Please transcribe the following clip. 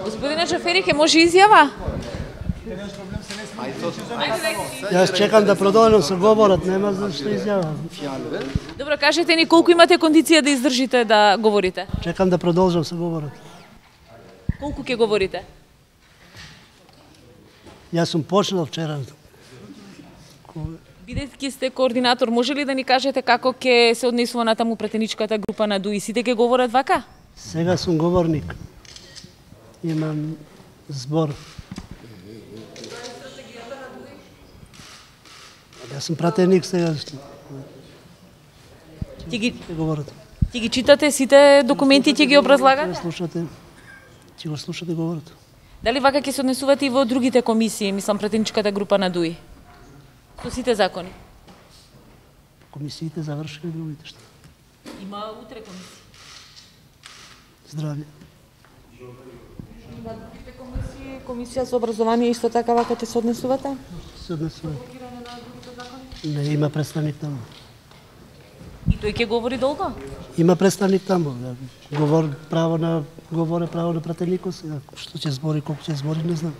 Господине Джафери, ќе може изјава? Јас чекам да продолжам со говорот, нема зашто изјавам. Добро, кажете ни колку имате кондиција да издржите да говорите? Чекам да продолжам со говорот. Колку ќе говорите? Јас сум почнал вчера. Бидејќи сте координатор, може ли да ни кажете како ќе се однесува натаму пратеничката група на ДУИ? Сите ќе говорат вака? Сега сум говорник. Имам збор. Јас сум пратеник сега. Ќе ги говорат. Ќе ги читате сите документи, ќе ги образлагате? Слушате. Ќе го слушате говорот. Дали вака ќе се однесувате и во другите комисии, мислам пратеничката група на ДУИ? Со сите закони? Комисиите завршиле другите што. Има утре комисии. Здравје. Има другите комисии, комисија за образование исто така вака ќе се однесувате? Се однесува. Не, има представник таму. И тој ќе говори долго? Има представник таму. Право на пратеникот, што ќе збори, колку ќе збори, не знам.